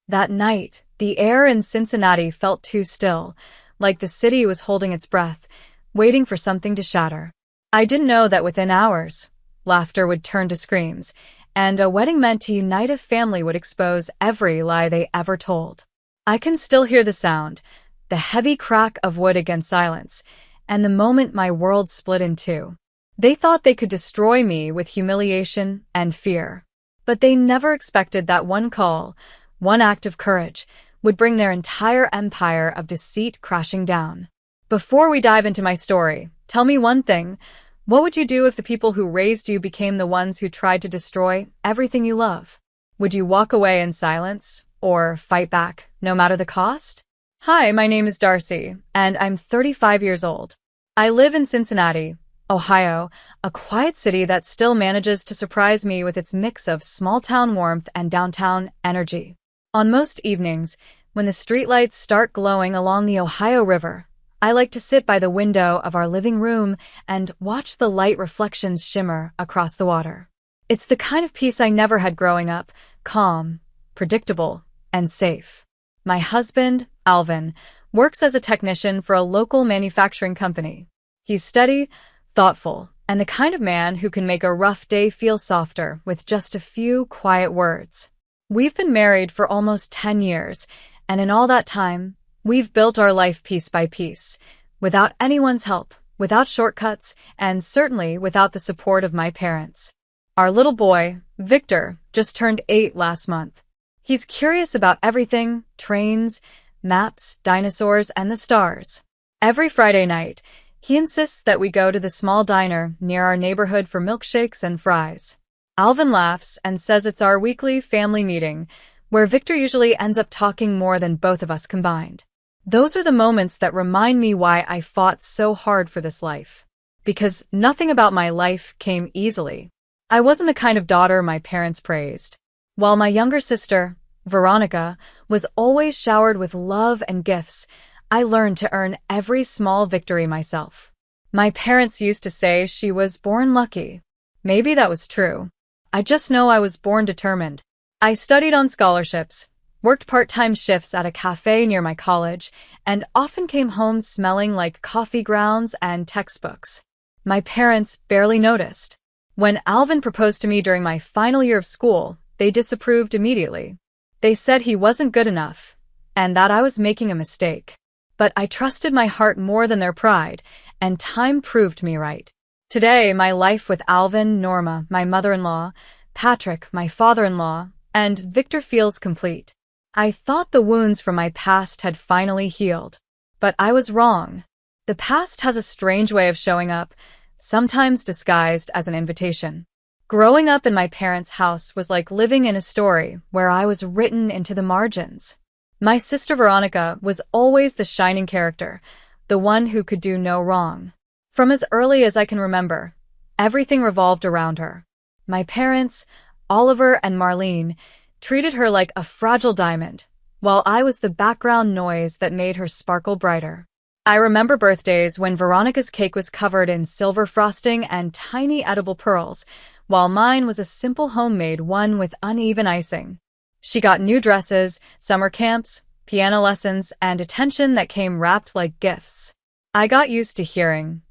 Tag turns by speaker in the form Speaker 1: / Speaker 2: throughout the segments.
Speaker 1: That night, the air in Cincinnati felt too still, like the city was holding its breath, waiting for something to shatter. I didn't know that within hours, laughter would turn to screams, and a wedding meant to unite a family would expose every lie they ever told. I can still hear the sound, the heavy crack of wood against silence, and the moment my world split in two. They thought they could destroy me with humiliation and fear. But they never expected that one call, one act of courage, would bring their entire empire of deceit crashing down. Before we dive into my story, tell me one thing. What would you do if the people who raised you became the ones who tried to destroy everything you love? Would you walk away in silence or fight back, no matter the cost? Hi, my name is Darcy, and I'm 35 years old. I live in Cincinnati, Ohio, a quiet city that still manages to surprise me with its mix of small-town warmth and downtown energy. On most evenings, when the streetlights start glowing along the Ohio River, I like to sit by the window of our living room and watch the light reflections shimmer across the water. It's the kind of peace I never had growing up, calm, predictable, and safe. My husband, Alvin, works as a technician for a local manufacturing company. He's steady, thoughtful, and the kind of man who can make a rough day feel softer with just a few quiet words. We've been married for almost 10 years, and in all that time, we've built our life piece by piece, without anyone's help, without shortcuts, and certainly without the support of my parents. Our little boy, Victor, just turned 8 last month. He's curious about everything: trains, maps, dinosaurs, and the stars. Every Friday night, he insists that we go to the small diner near our neighborhood for milkshakes and fries. Alvin laughs and says it's our weekly family meeting, where Victor usually ends up talking more than both of us combined. Those are the moments that remind me why I fought so hard for this life. Because nothing about my life came easily. I wasn't the kind of daughter my parents praised. While my younger sister, Veronica, was always showered with love and gifts, I learned to earn every small victory myself. My parents used to say she was born lucky. Maybe that was true. I just know I was born determined. I studied on scholarships, worked part-time shifts at a cafe near my college, and often came home smelling like coffee grounds and textbooks. My parents barely noticed. When Alvin proposed to me during my final year of school, they disapproved immediately. They said he wasn't good enough, and that I was making a mistake. But I trusted my heart more than their pride, and time proved me right. Today, my life with Alvin, Norma, my mother-in-law, Patrick, my father-in-law, and Victor feels complete. I thought the wounds from my past had finally healed. But I was wrong. The past has a strange way of showing up, sometimes disguised as an invitation. Growing up in my parents' house was like living in a story where I was written into the margins. My sister Veronica was always the shining character, the one who could do no wrong. From as early as I can remember, everything revolved around her. My parents, Oliver and Marlene, treated her like a fragile diamond, while I was the background noise that made her sparkle brighter. I remember birthdays when Veronica's cake was covered in silver frosting and tiny edible pearls, while mine was a simple homemade one with uneven icing. She got new dresses, summer camps, piano lessons, and attention that came wrapped like gifts. I got used to hearing,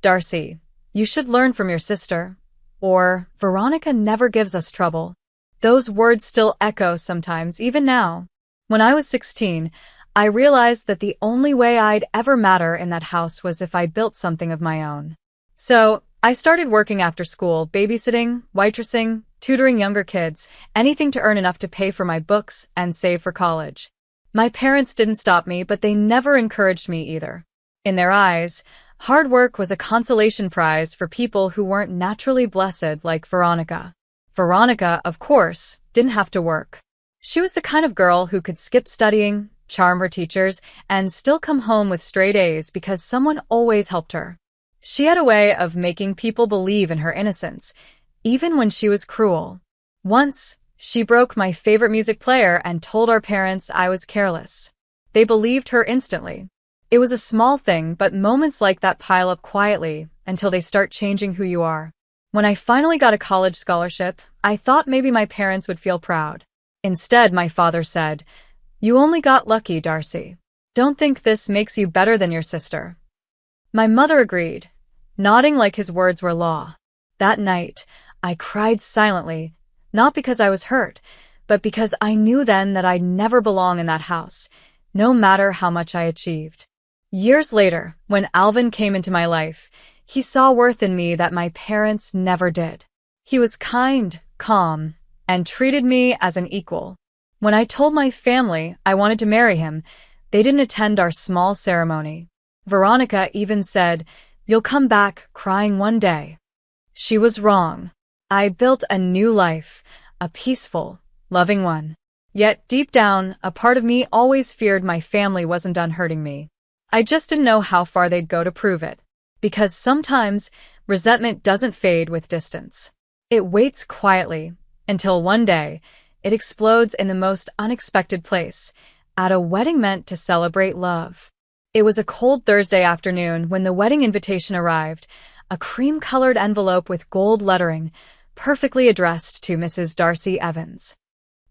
Speaker 1: "Darcy, you should learn from your sister," or "Veronica never gives us trouble." Those words still echo sometimes, even now. When I was 16, I realized that the only way I'd ever matter in that house was if I built something of my own. So, I started working after school, babysitting, waitressing, tutoring younger kids, anything to earn enough to pay for my books and save for college. My parents didn't stop me, but they never encouraged me either. In their eyes, hard work was a consolation prize for people who weren't naturally blessed like Veronica. Veronica, of course, didn't have to work. She was the kind of girl who could skip studying, charm her teachers, and still come home with straight A's because someone always helped her. She had a way of making people believe in her innocence, even when she was cruel. Once, she broke my favorite music player and told our parents I was careless. They believed her instantly. It was a small thing, but moments like that pile up quietly until they start changing who you are. When I finally got a college scholarship, I thought maybe my parents would feel proud. Instead, my father said, You only got lucky, Darcy. Don't think this makes you better than your sister. My mother agreed, nodding like his words were law. That night, I cried silently, not because I was hurt, but because I knew then that I'd never belong in that house, no matter how much I achieved. Years later, when Alvin came into my life, he saw worth in me that my parents never did. He was kind, calm, and treated me as an equal. When I told my family I wanted to marry him, they didn't attend our small ceremony. Veronica even said, "You'll come back crying one day." She was wrong. I built a new life, a peaceful, loving one. Yet deep down, a part of me always feared my family wasn't done hurting me. I just didn't know how far they'd go to prove it. Because sometimes, resentment doesn't fade with distance. It waits quietly, until one day, it explodes in the most unexpected place, at a wedding meant to celebrate love. It was a cold Thursday afternoon when the wedding invitation arrived, a cream-colored envelope with gold lettering, perfectly addressed to Mrs. Darcy Evans.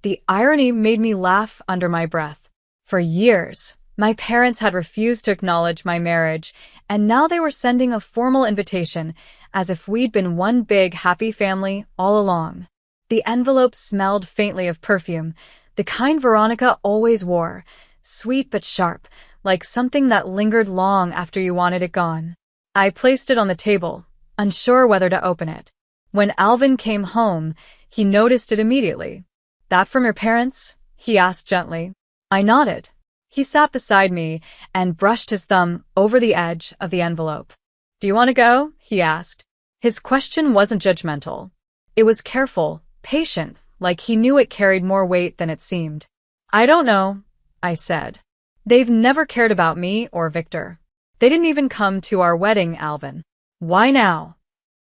Speaker 1: The irony made me laugh under my breath. For years, my parents had refused to acknowledge my marriage, and now they were sending a formal invitation, as if we'd been one big happy family all along. The envelope smelled faintly of perfume, the kind Veronica always wore, sweet but sharp, like something that lingered long after you wanted it gone. I placed it on the table, unsure whether to open it. When Alvin came home, he noticed it immediately. "That from your parents?" he asked gently. I nodded. He sat beside me and brushed his thumb over the edge of the envelope. "Do you want to go?" he asked. His question wasn't judgmental. It was careful, patient, like he knew it carried more weight than it seemed. "I don't know," I said. "They've never cared about me or Victor. They didn't even come to our wedding, Alvin." "Why now?"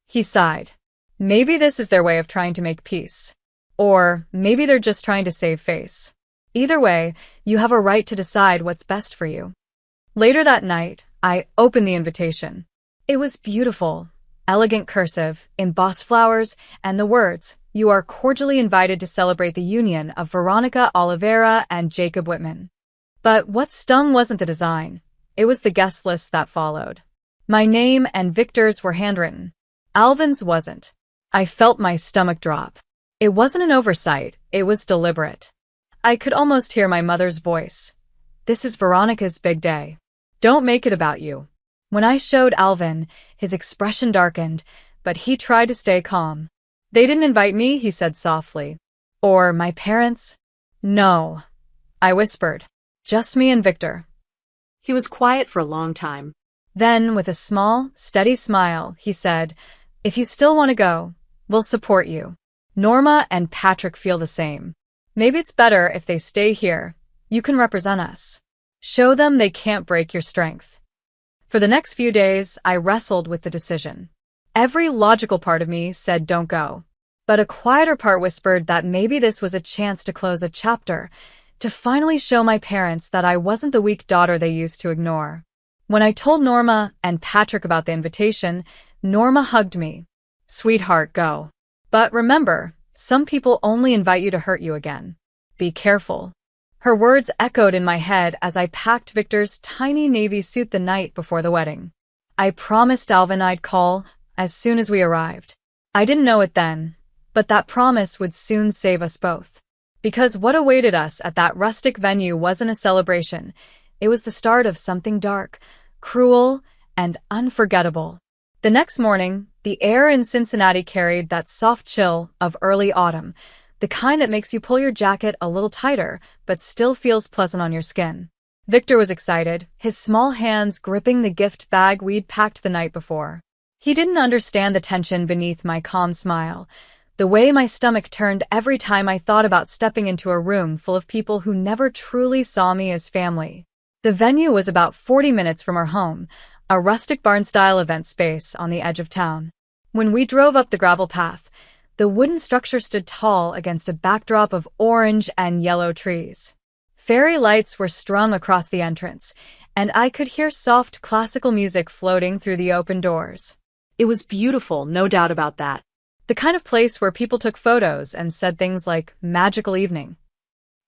Speaker 1: He sighed. "Maybe this is their way of trying to make peace. Or maybe they're just trying to save face. Either way, you have a right to decide what's best for you." Later that night, I opened the invitation. It was beautiful, elegant cursive, embossed flowers, and the words, "You are cordially invited to celebrate the union of Veronica Oliveira and Jacob Whitman." But what stung wasn't the design. It was the guest list that followed. My name and Victor's were handwritten. Alvin's wasn't. I felt my stomach drop. It wasn't an oversight, it was deliberate. I could almost hear my mother's voice. "This is Veronica's big day. Don't make it about you." When I showed Alvin, his expression darkened, but he tried to stay calm. "They didn't invite me," he said softly. "Or my parents?" "No," I whispered. "Just me and Victor."
Speaker 2: He was quiet for a long time.
Speaker 1: Then, with a small, steady smile, he said, "If you still want to go, we'll support you. Norma and Patrick feel the same. Maybe it's better if they stay here. You can represent us. Show them they can't break your strength." For the next few days, I wrestled with the decision. Every logical part of me said don't go. But a quieter part whispered that maybe this was a chance to close a chapter, to finally show my parents that I wasn't the weak daughter they used to ignore. When I told Norma and Patrick about the invitation, Norma hugged me. "Sweetheart, go. But remember, some people only invite you to hurt you again. Be careful." Her words echoed in my head as I packed Victor's tiny navy suit the night before the wedding. I promised Alvin I'd call as soon as we arrived. I didn't know it then, but that promise would soon save us both. Because what awaited us at that rustic venue wasn't a celebration. It was the start of something dark, cruel, and unforgettable. The next morning, the air in Cincinnati carried that soft chill of early autumn, the kind that makes you pull your jacket a little tighter but still feels pleasant on your skin. Victor was excited, his small hands gripping the gift bag we'd packed the night before. He didn't understand the tension beneath my calm smile, the way my stomach turned every time I thought about stepping into a room full of people who never truly saw me as family. The venue was about 40 minutes from our home, a rustic barn-style event space on the edge of town. When we drove up the gravel path, the wooden structure stood tall against a backdrop of orange and yellow trees. Fairy lights were strung across the entrance, and I could hear soft classical music floating through the open doors.
Speaker 2: It was beautiful, no doubt about that.
Speaker 1: The kind of place where people took photos and said things like, "magical evening."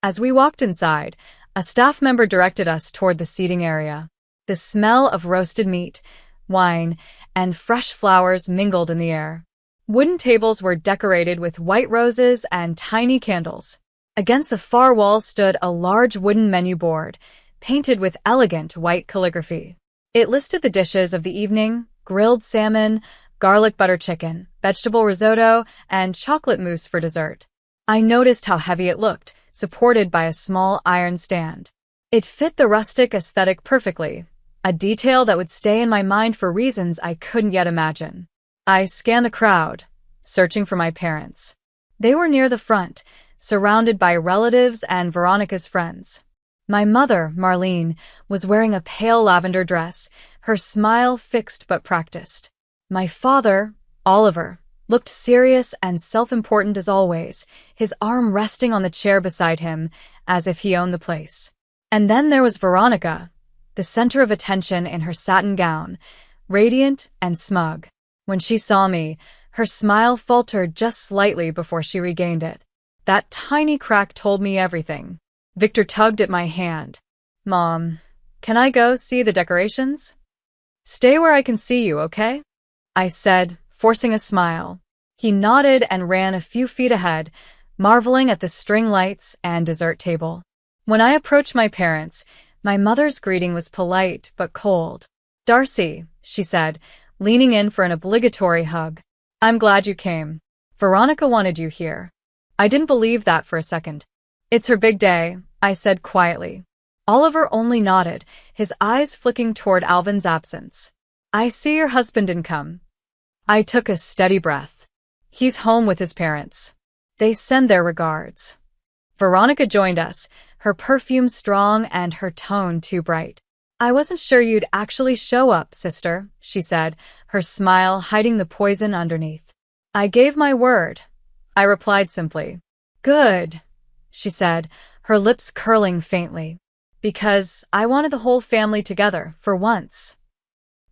Speaker 1: As we walked inside, a staff member directed us toward the seating area. The smell of roasted meat, wine, and fresh flowers mingled in the air. Wooden tables were decorated with white roses and tiny candles. Against the far wall stood a large wooden menu board, painted with elegant white calligraphy. It listed the dishes of the evening: grilled salmon, garlic butter chicken, vegetable risotto, and chocolate mousse for dessert. I noticed how heavy it looked, supported by a small iron stand. It fit the rustic aesthetic perfectly, a detail that would stay in my mind for reasons I couldn't yet imagine. I scanned the crowd, searching for my parents. They were near the front, surrounded by relatives and Veronica's friends. My mother, Marlene, was wearing a pale lavender dress, her smile fixed but practiced. My father, Oliver, looked serious and self-important as always, his arm resting on the chair beside him, as if he owned the place. And then there was Veronica, the center of attention in her satin gown, radiant and smug. When she saw me, her smile faltered just slightly before she regained it. That tiny crack told me everything. Victor tugged at my hand. "Mom, can I go see the decorations?" "Stay where I can see you, okay?" I said, forcing a smile. He nodded and ran a few feet ahead, marveling at the string lights and dessert table. When I approached my parents, my mother's greeting was polite but cold. "Darcy," she said, leaning in for an obligatory hug. "I'm glad you came. Veronica wanted you here." I didn't believe that for a second. "It's her big day," I said quietly. Oliver only nodded, his eyes flicking toward Alvin's absence. "I see your husband didn't come." I took a steady breath. "He's home with his parents. They send their regards." Veronica joined us, her perfume strong and her tone too bright. "I wasn't sure you'd actually show up, sister," she said, her smile hiding the poison underneath. "I gave my word," I replied simply. "Good," she said, her lips curling faintly. "Because I wanted the whole family together, for once."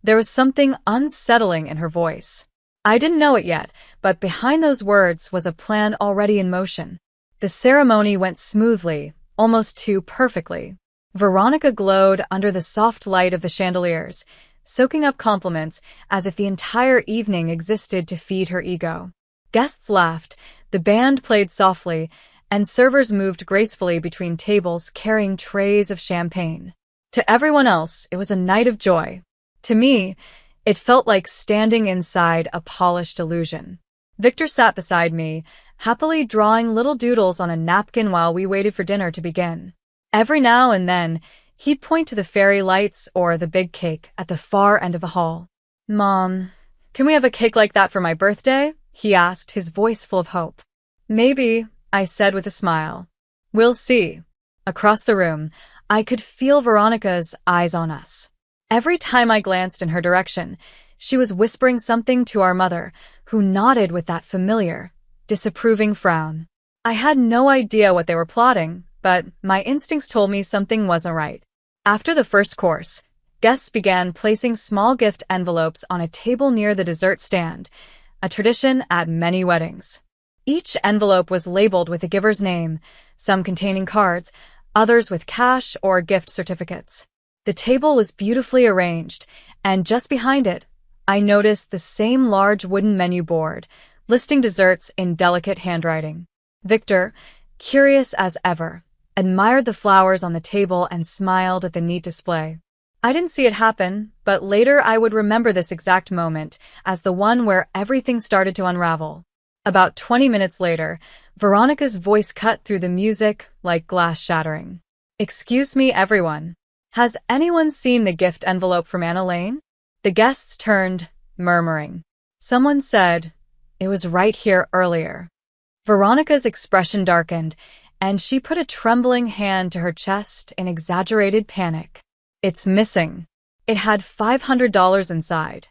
Speaker 1: There was something unsettling in her voice. I didn't know it yet, but behind those words was a plan already in motion. The ceremony went smoothly, almost too perfectly. Veronica glowed under the soft light of the chandeliers, soaking up compliments as if the entire evening existed to feed her ego. Guests laughed, the band played softly, and servers moved gracefully between tables carrying trays of champagne. To everyone else, it was a night of joy. To me, it felt like standing inside a polished illusion. Victor sat beside me, happily drawing little doodles on a napkin while we waited for dinner to begin. Every now and then, he'd point to the fairy lights or the big cake at the far end of the hall. "Mom, can we have a cake like that for my birthday?" he asked, his voice full of hope. "Maybe," I said with a smile. "We'll see." Across the room, I could feel Veronica's eyes on us. Every time I glanced in her direction, she was whispering something to our mother, who nodded with that familiar, disapproving frown. I had no idea what they were plotting, but my instincts told me something wasn't right. After the first course, guests began placing small gift envelopes on a table near the dessert stand, a tradition at many weddings. Each envelope was labeled with the giver's name, some containing cards, others with cash or gift certificates. The table was beautifully arranged, and just behind it, I noticed the same large wooden menu board, listing desserts in delicate handwriting. Victor, curious as ever, admired the flowers on the table and smiled at the neat display. I didn't see it happen, but later I would remember this exact moment as the one where everything started to unravel. About 20 minutes later, Veronica's voice cut through the music like glass shattering. "Excuse me, everyone. Has anyone seen the gift envelope from Anna Lane?" The guests turned, murmuring. Someone said, "It was right here earlier." Veronica's expression darkened, and she put a trembling hand to her chest in exaggerated panic. "It's missing." It had $500 inside.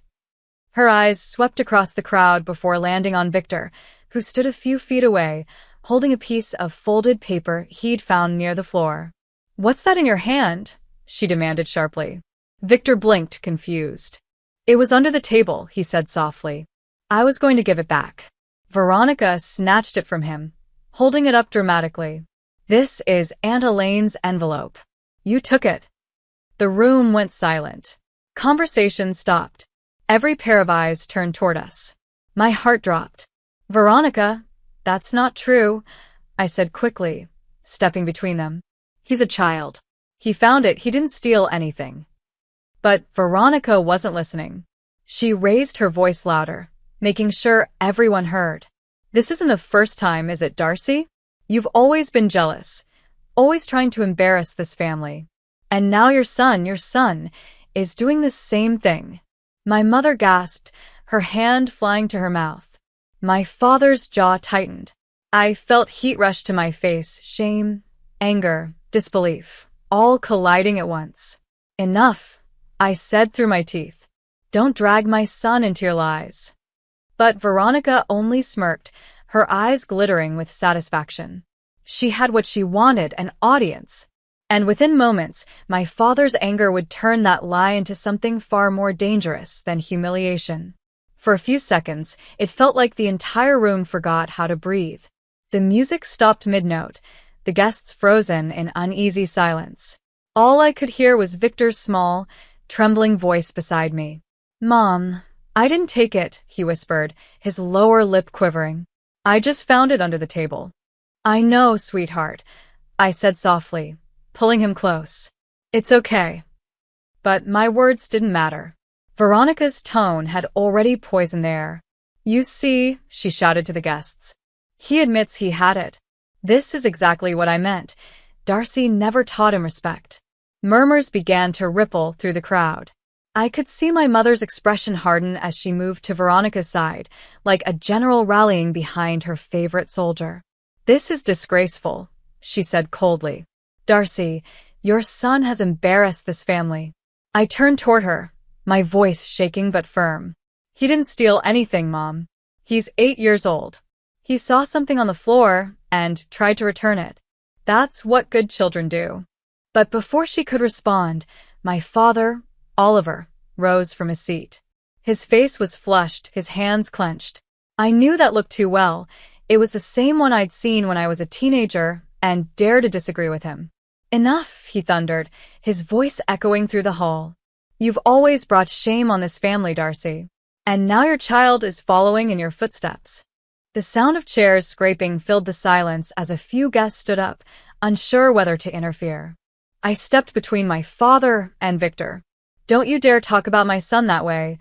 Speaker 1: Her eyes swept across the crowd before landing on Victor, who stood a few feet away, holding a piece of folded paper he'd found near the floor. "What's that in your hand?" she demanded sharply. Victor blinked, confused. "It was under the table," he said softly. "I was going to give it back." Veronica snatched it from him, holding it up dramatically. This is Aunt Elaine's envelope. You took it. The room went silent. Conversation stopped. Every pair of eyes turned toward us. My heart dropped. Veronica, that's not true, I said quickly, stepping between them.
Speaker 2: He's a child.
Speaker 1: He found it, he didn't steal anything. But Veronica wasn't listening. She raised her voice louder, making sure everyone heard. This isn't the first time, is it, Darcy? You've always been jealous, always trying to embarrass this family. And now your son, is doing the same thing. My mother gasped, her hand flying to her mouth. My father's jaw tightened. I felt heat rush to my face, shame, anger, disbelief, all colliding at once. Enough, I said through my teeth. Don't drag my son into your lies. But Veronica only smirked, her eyes glittering with satisfaction. She had what she wanted, an audience. And within moments, my father's anger would turn that lie into something far more dangerous than humiliation. For a few seconds, it felt like the entire room forgot how to breathe. The music stopped mid-note, the guests frozen in uneasy silence. All I could hear was Victor's small, trembling voice beside me. Mom, I didn't take it, he whispered, his lower lip quivering. I just found it under the table. I know, sweetheart, I said softly, pulling him close. It's okay. But my words didn't matter. Veronica's tone had already poisoned the air. You see, she shouted to the guests. He admits he had it. This is exactly what I meant. Darcy never taught him respect. Murmurs began to ripple through the crowd. I could see my mother's expression harden as she moved to Veronica's side, like a general rallying behind her favorite soldier. This is disgraceful, she said coldly. Darcy, your son has embarrassed this family. I turned toward her, my voice shaking but firm. He didn't steal anything, Mom. He's 8 years old. He saw something on the floor and tried to return it. That's what good children do. But before she could respond, my father, Oliver, rose from his seat. His face was flushed, his hands clenched. I knew that look too well. It was the same one I'd seen when I was a teenager and dared to disagree with him. Enough, he thundered, his voice echoing through the hall. You've always brought shame on this family, Darcy. And now your child is following in your footsteps. The sound of chairs scraping filled the silence as a few guests stood up, unsure whether to interfere. I stepped between my father and Victor. Don't you dare talk about my son that way,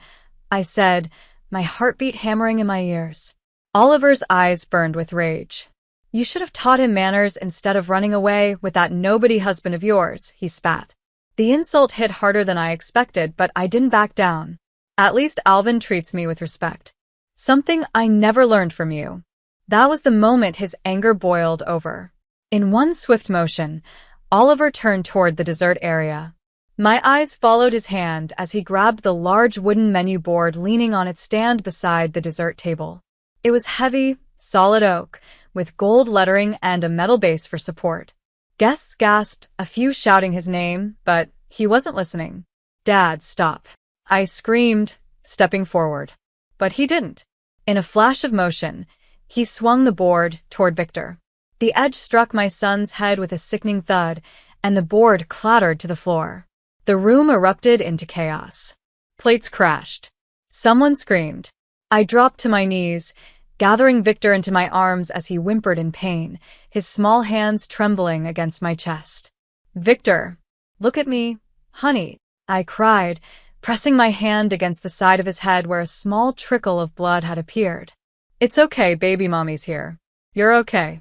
Speaker 1: I said, my heartbeat hammering in my ears. Oliver's eyes burned with rage. You should have taught him manners instead of running away with that nobody husband of yours, he spat. The insult hit harder than I expected, but I didn't back down. At least Alvin treats me with respect. Something I never learned from you. That was the moment his anger boiled over. In one swift motion, Oliver turned toward the dessert area. My eyes followed his hand as he grabbed the large wooden menu board leaning on its stand beside the dessert table. It was heavy, solid oak, with gold lettering and a metal base for support. Guests gasped, a few shouting his name, but he wasn't listening. Dad, stop. I screamed, stepping forward. But he didn't. In a flash of motion, he swung the board toward Victor. The edge struck my son's head with a sickening thud, and the board clattered to the floor. The room erupted into chaos. Plates crashed. Someone screamed. I dropped to my knees, gathering Victor into my arms as he whimpered in pain, his small hands trembling against my chest. Victor, look at me, honey, I cried, pressing my hand against the side of his head where a small trickle of blood had appeared. It's okay, baby mommy's here. You're okay.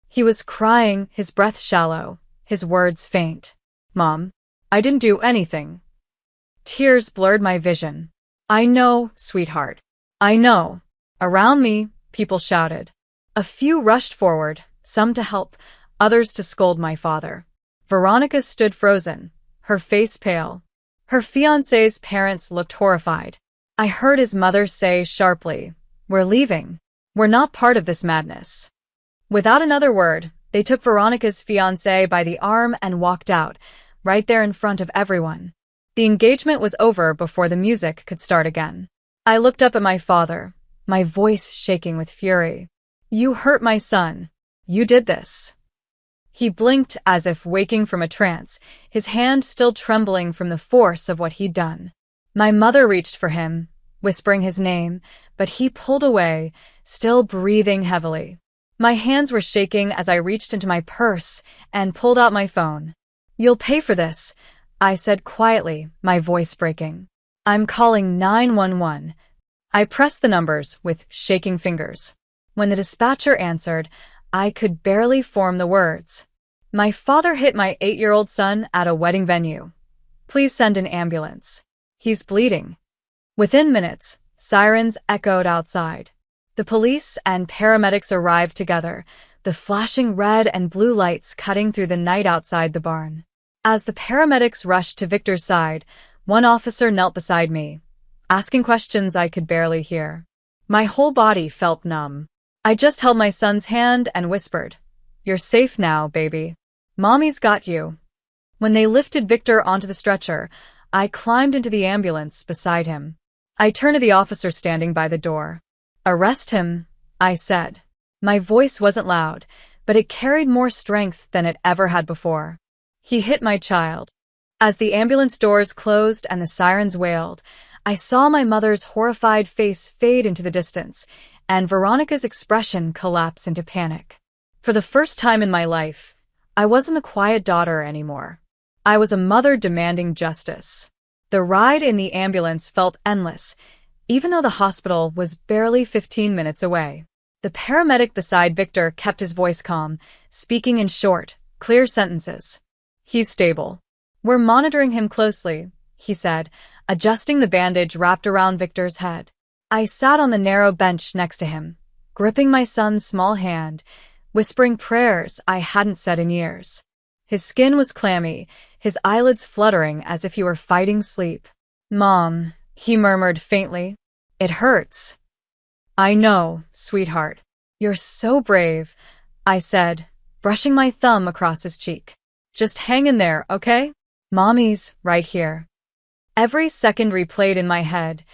Speaker 1: He was crying, his breath shallow, his words faint. Mom, I didn't do anything. Tears blurred my vision. I know, sweetheart. I know. Around me, people shouted. A few rushed forward, some to help, others to scold my father. Veronica stood frozen, her face pale. Her fiancé's parents looked horrified. I heard his mother say sharply, "We're leaving. We're not part of this madness." Without another word, they took Veronica's fiancé by the arm and walked out, right there in front of everyone. The engagement was over before the music could start again. I looked up at my father, my voice shaking with fury. You hurt my son. You did this. He blinked as if waking from a trance, his hand still trembling from the force of what he'd done. My mother reached for him, whispering his name, but he pulled away, still breathing heavily. My hands were shaking as I reached into my purse and pulled out my phone. "You'll pay for this," I said quietly, my voice breaking. "I'm calling 911. I pressed the numbers with shaking fingers. When the dispatcher answered, I could barely form the words. "My father hit my 8-year-old son at a wedding venue. Please send an ambulance. He's bleeding." Within minutes, sirens echoed outside. The police and paramedics arrived together, the flashing red and blue lights cutting through the night outside the barn. As the paramedics rushed to Victor's side, one officer knelt beside me, asking questions I could barely hear. My whole body felt numb. I just held my son's hand and whispered, "You're safe now, baby. Mommy's got you." When they lifted Victor onto the stretcher, I climbed into the ambulance beside him. I turned to the officer standing by the door. "Arrest him," I said. My voice wasn't loud, but it carried more strength than it ever had before. "He hit my child." As the ambulance doors closed and the sirens wailed, I saw my mother's horrified face fade into the distance, and Veronica's expression collapse into panic. For the first time in my life, I wasn't the quiet daughter anymore. I was a mother demanding justice. The ride in the ambulance felt endless, even though the hospital was barely 15 minutes away. The paramedic beside Victor kept his voice calm, speaking in short, clear sentences. "He's stable. We're monitoring him closely," he said, adjusting the bandage wrapped around Victor's head. I sat on the narrow bench next to him, gripping my son's small hand, whispering prayers I hadn't said in years. His skin was clammy, his eyelids fluttering as if he were fighting sleep. "Mom," he murmured faintly. "It hurts." "I know, sweetheart. You're so brave," I said, brushing my thumb across his cheek. "Just hang in there, okay? Mommy's right here." Every second replayed in my head,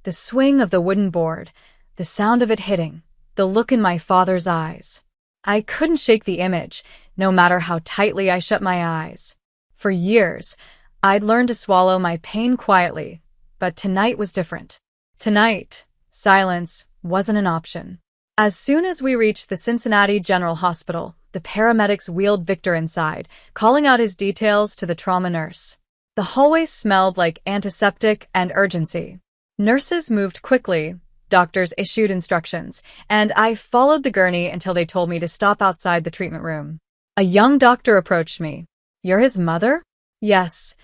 Speaker 1: the swing of the wooden board, the sound of it hitting, the look in my father's eyes. I couldn't shake the image, no matter how tightly I shut my eyes. For years, I'd learned to swallow my pain quietly, but tonight was different. Tonight, silence wasn't an option. As soon as we reached the Cincinnati General Hospital, the paramedics wheeled Victor inside, calling out his details to the trauma nurse. The hallway smelled like antiseptic and urgency. Nurses moved quickly, doctors issued instructions, and I followed the gurney until they told me to stop outside the treatment room. A young doctor approached me. "You're his mother?" "Yes,"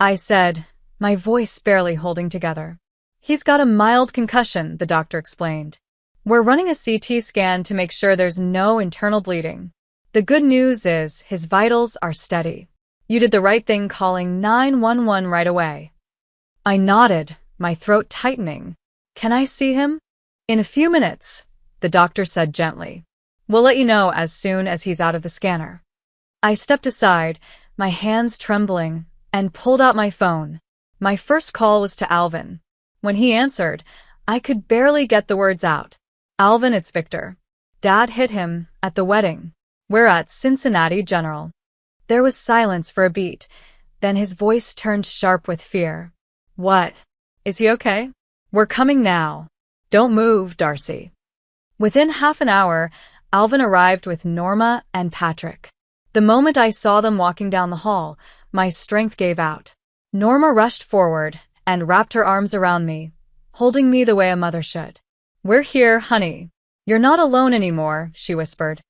Speaker 1: I said, my voice barely holding together. "He's got a mild concussion," the doctor explained. "We're running a CT scan to make sure there's no internal bleeding. The good news is his vitals are steady. You did the right thing calling 911 right away." I nodded, my throat tightening. "Can I see him?" "In a few minutes," the doctor said gently. "We'll let you know as soon as he's out of the scanner." I stepped aside, my hands trembling, and pulled out my phone. My first call was to Alvin. When he answered, I could barely get the words out. "Alvin, it's Victor. Dad hit him at the wedding. We're at Cincinnati General." There was silence for a beat, then his voice turned sharp with fear. "What? Is he okay?" "We're coming now. Don't move, Darcy." Within half an hour, Alvin arrived with Norma and Patrick. The moment I saw them walking down the hall, my strength gave out. Norma rushed forward and wrapped her arms around me, holding me the way a mother should. "We're here, honey. You're not alone anymore," she whispered.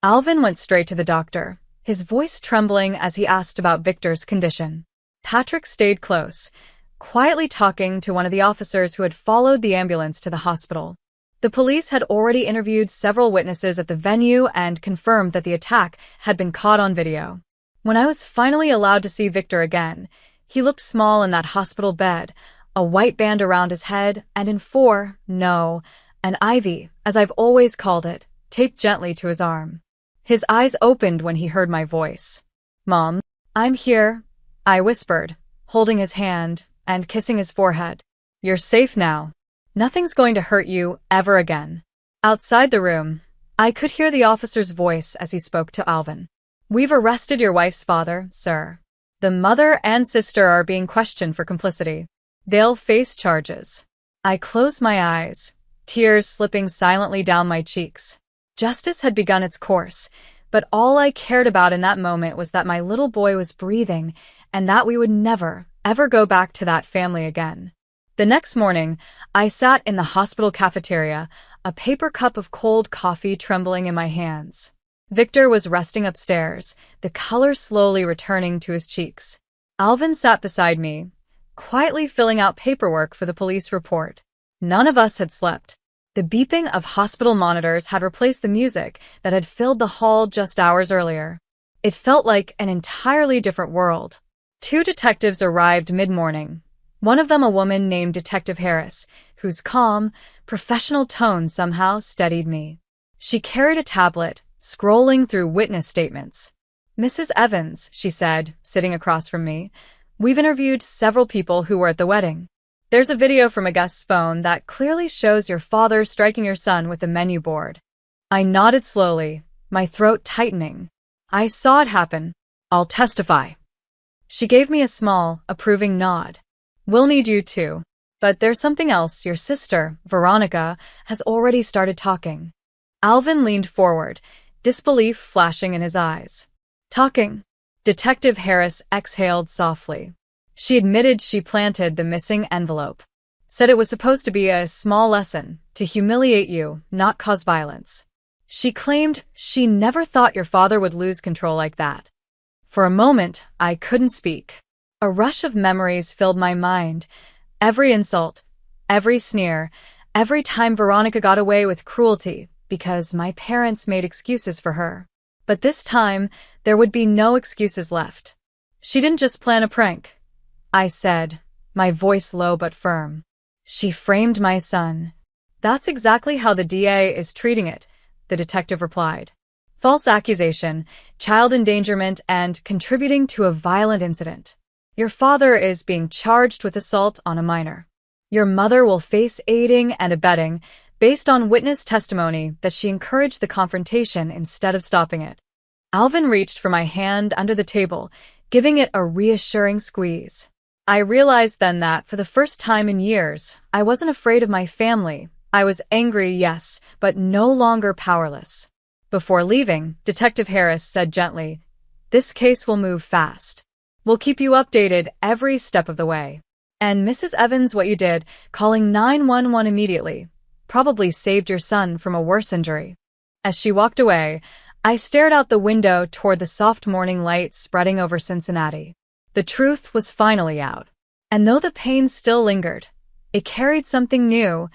Speaker 1: Alvin went straight to the doctor, his voice trembling as he asked about Victor's condition. Patrick stayed close, quietly talking to one of the officers who had followed the ambulance to the hospital. The police had already interviewed several witnesses at the venue and confirmed that the attack had been caught on video. When I was finally allowed to see Victor again, he looked small in that hospital bed, a white band around his head, and an ivy, as I've always called it, taped gently to his arm. His eyes opened when he heard my voice. "Mom, I'm here," I whispered, holding his hand and kissing his forehead. "You're safe now. Nothing's going to hurt you ever again." Outside the room, I could hear the officer's voice as he spoke to Alvin. We've arrested your wife's father, sir. The mother and sister are being questioned for complicity. They'll face charges. I closed my eyes, tears slipping silently down my cheeks. Justice had begun its course, but all I cared about in that moment was that my little boy was breathing and that we would never, ever go back to that family again. The next morning, I sat in the hospital cafeteria, a paper cup of cold coffee trembling in my hands. Victor was resting upstairs, the color slowly returning to his cheeks. Alvin sat beside me, quietly filling out paperwork for the police report. None of us had slept. The beeping of hospital monitors had replaced the music that had filled the hall just hours earlier. It felt like an entirely different world. 2 detectives arrived mid-morning. One of them a woman named Detective Harris, whose calm, professional tone somehow steadied me. She carried a tablet, scrolling through witness statements. "Mrs. Evans," she said, sitting across from me, "we've interviewed several people who were at the wedding. There's a video from a guest's phone that clearly shows your father striking your son with the menu board." I nodded slowly, my throat tightening. "I saw it happen. I'll testify." She gave me a small, approving nod. "We'll need you too. But there's something else. Your sister, Veronica, has already started talking." Alvin leaned forward, disbelief flashing in his eyes. "Talking?" Detective Harris exhaled softly. "She admitted she planted the missing envelope. Said it was supposed to be a small lesson, to humiliate you, not cause violence. She claimed she never thought your father would lose control like that." For a moment, I couldn't speak. A rush of memories filled my mind. Every insult, every sneer, every time Veronica got away with cruelty because my parents made excuses for her. But this time, there would be no excuses left. "She didn't just plan a prank," I said, my voice low but firm. "She framed my son." "That's exactly how the DA is treating it," the detective replied. "False accusation, child endangerment, and contributing to a violent incident. Your father is being charged with assault on a minor. Your mother will face aiding and abetting based on witness testimony that she encouraged the confrontation instead of stopping it." Alvin reached for my hand under the table, giving it a reassuring squeeze. I realized then that, for the first time in years, I wasn't afraid of my family. I was angry, yes, but no longer powerless. Before leaving, Detective Harris said gently, "This case will move fast. We'll keep you updated every step of the way. And Mrs. Evans, what you did, calling 911 immediately, probably saved your son from a worse injury." As she walked away, I stared out the window toward the soft morning light spreading over Cincinnati. The truth was finally out. And though the pain still lingered, it carried something new.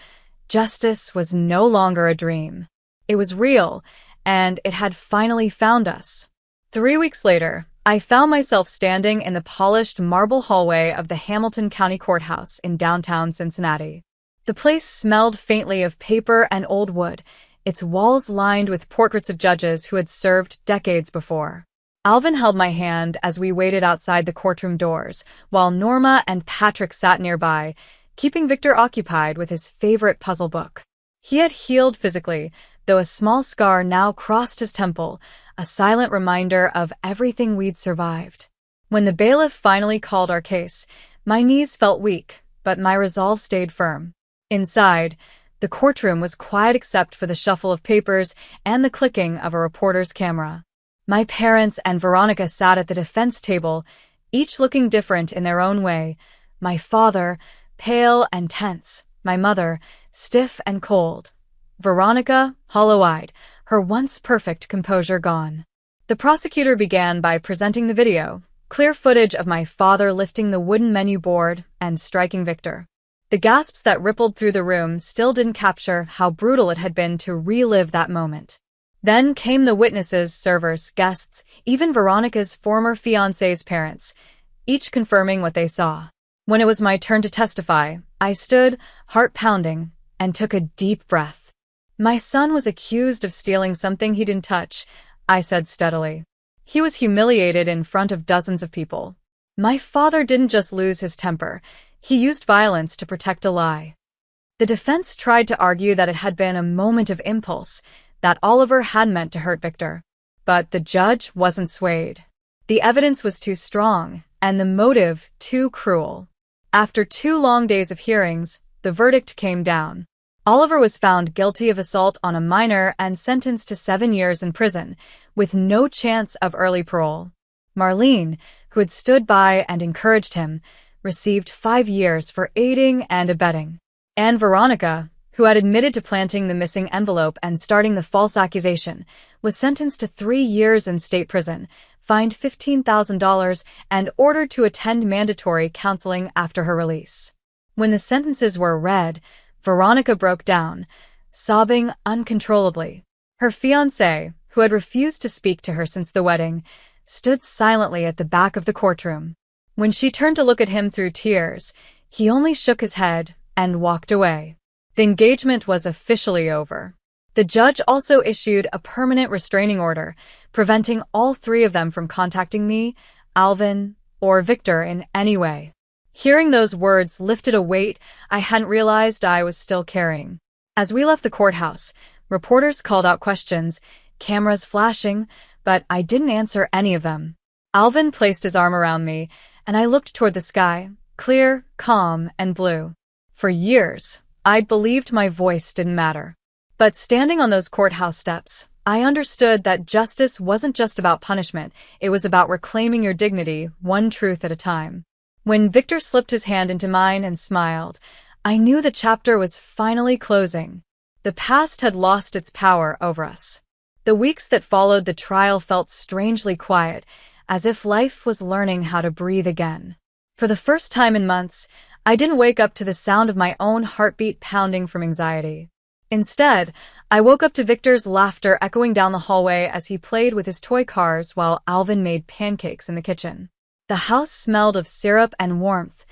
Speaker 1: Justice was no longer a dream. It was real, and it had finally found us. 3 weeks later, I found myself standing in the polished marble hallway of the Hamilton County Courthouse in downtown Cincinnati. The place smelled faintly of paper and old wood, its walls lined with portraits of judges who had served decades before. Alvin held my hand as we waited outside the courtroom doors, while Norma and Patrick sat nearby, keeping Victor occupied with his favorite puzzle book. He had healed physically, though a small scar now crossed his temple, a silent reminder of everything we'd survived. When the bailiff finally called our case, my knees felt weak, but my resolve stayed firm. Inside, the courtroom was quiet except for the shuffle of papers and the clicking of a reporter's camera. My parents and Veronica sat at the defense table, each looking different in their own way. My father, pale and tense, my mother, stiff and cold. Veronica, hollow-eyed, her once perfect composure gone. The prosecutor began by presenting the video, clear footage of my father lifting the wooden menu board and striking Victor. The gasps that rippled through the room still didn't capture how brutal it had been to relive that moment. Then came the witnesses, servers, guests, even Veronica's former fiancé's parents, each confirming what they saw. When it was my turn to testify, I stood, heart pounding, and took a deep breath. "My son was accused of stealing something he didn't touch," I said steadily. "He was humiliated in front of dozens of people. My father didn't just lose his temper. He used violence to protect a lie." The defense tried to argue that it had been a moment of impulse, that Oliver had meant to hurt Victor. But the judge wasn't swayed. The evidence was too strong, and the motive too cruel. After 2 long days of hearings, the verdict came down. Oliver was found guilty of assault on a minor and sentenced to 7 years in prison, with no chance of early parole. Marlene, who had stood by and encouraged him, received 5 years for aiding and abetting. And Veronica, who had admitted to planting the missing envelope and starting the false accusation, was sentenced to 3 years in state prison, fined $15,000, and ordered to attend mandatory counseling after her release. When the sentences were read, Veronica broke down, sobbing uncontrollably. Her fiancé, who had refused to speak to her since the wedding, stood silently at the back of the courtroom. When she turned to look at him through tears, he only shook his head and walked away. The engagement was officially over. The judge also issued a permanent restraining order, preventing all 3 of them from contacting me, Alvin, or Victor in any way. Hearing those words lifted a weight I hadn't realized I was still carrying. As we left the courthouse, reporters called out questions, cameras flashing, but I didn't answer any of them. Alvin placed his arm around me, and I looked toward the sky, clear, calm, and blue. For years, I'd believed my voice didn't matter. But standing on those courthouse steps, I understood that justice wasn't just about punishment, it was about reclaiming your dignity, one truth at a time. When Victor slipped his hand into mine and smiled, I knew the chapter was finally closing. The past had lost its power over us. The weeks that followed the trial felt strangely quiet, as if life was learning how to breathe again. For the first time in months, I didn't wake up to the sound of my own heartbeat pounding from anxiety. Instead, I woke up to Victor's laughter echoing down the hallway as he played with his toy cars while Alvin made pancakes in the kitchen. The house smelled of syrup and warmth,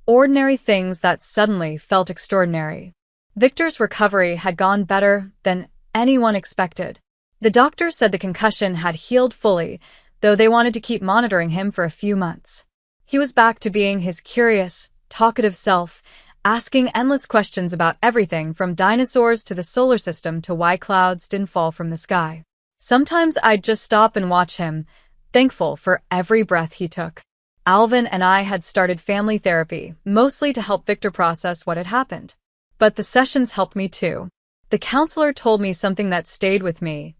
Speaker 1: ordinary things that suddenly felt extraordinary. Victor's recovery had gone better than anyone expected. The doctor said the concussion had healed fully, though they wanted to keep monitoring him for a few months. He was back to being his curious, talkative self, asking endless questions about everything from dinosaurs to the solar system to why clouds didn't fall from the sky. Sometimes I'd just stop and watch him, thankful for every breath he took. Alvin and I had started family therapy, mostly to help Victor process what had happened. But the sessions helped me too. The counselor told me something that stayed with me.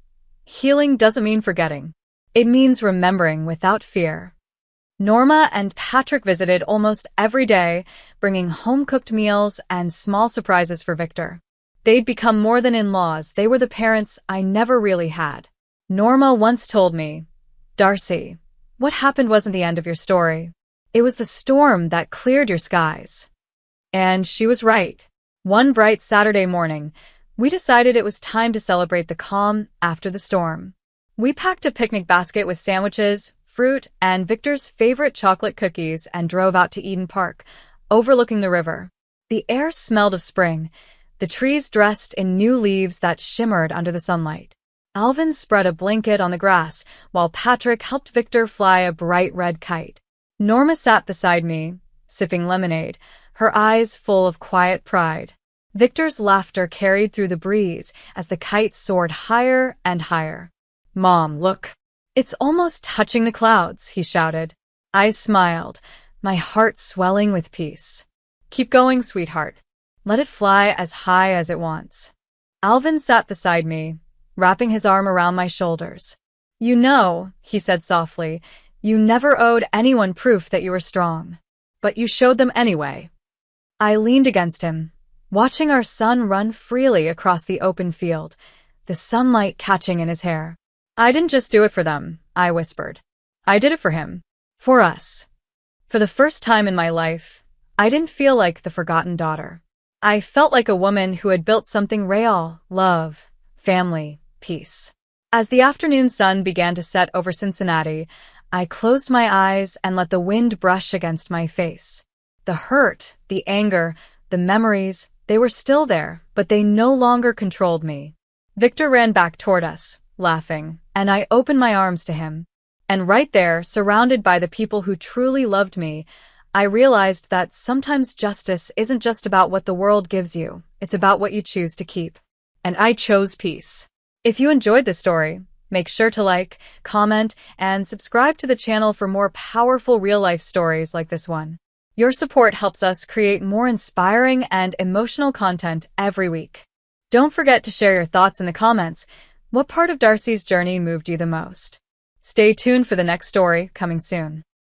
Speaker 1: Healing doesn't mean forgetting. It means remembering without fear. Norma and Patrick visited almost every day, bringing home-cooked meals and small surprises for Victor. They'd become more than in-laws, they were the parents I never really had. Norma once told me, "Darcy, what happened wasn't the end of your story. It was the storm that cleared your skies." And she was right. One bright Saturday morning, we decided it was time to celebrate the calm after the storm. We packed a picnic basket with sandwiches, fruit, and Victor's favorite chocolate cookies and drove out to Eden Park, overlooking the river. The air smelled of spring, the trees dressed in new leaves that shimmered under the sunlight. Alvin spread a blanket on the grass, while Patrick helped Victor fly a bright red kite. Norma sat beside me, sipping lemonade, her eyes full of quiet pride. Victor's laughter carried through the breeze as the kite soared higher and higher. "Mom, look. It's almost touching the clouds," he shouted. I smiled, my heart swelling with peace. "Keep going, sweetheart. Let it fly as high as it wants." Alvin sat beside me, wrapping his arm around my shoulders. "You know," he said softly, "you never owed anyone proof that you were strong. But you showed them anyway." I leaned against him, watching our son run freely across the open field, the sunlight catching in his hair. "I didn't just do it for them," I whispered. "I did it for him. For us." For the first time in my life, I didn't feel like the forgotten daughter. I felt like a woman who had built something real: love, family, peace. As the afternoon sun began to set over Cincinnati, I closed my eyes and let the wind brush against my face. The hurt, the anger, the memories, they were still there, but they no longer controlled me. Victor ran back toward us, laughing, and I opened my arms to him. And right there, surrounded by the people who truly loved me, I realized that sometimes justice isn't just about what the world gives you, it's about what you choose to keep. And I chose peace. If you enjoyed this story, Make sure to like, comment, and subscribe to the channel for more powerful real-life stories like this one. Your support helps us create more inspiring and emotional content every week. Don't forget to share your thoughts in the comments. What part of Darcy's journey moved you the most? Stay tuned for the next story coming soon.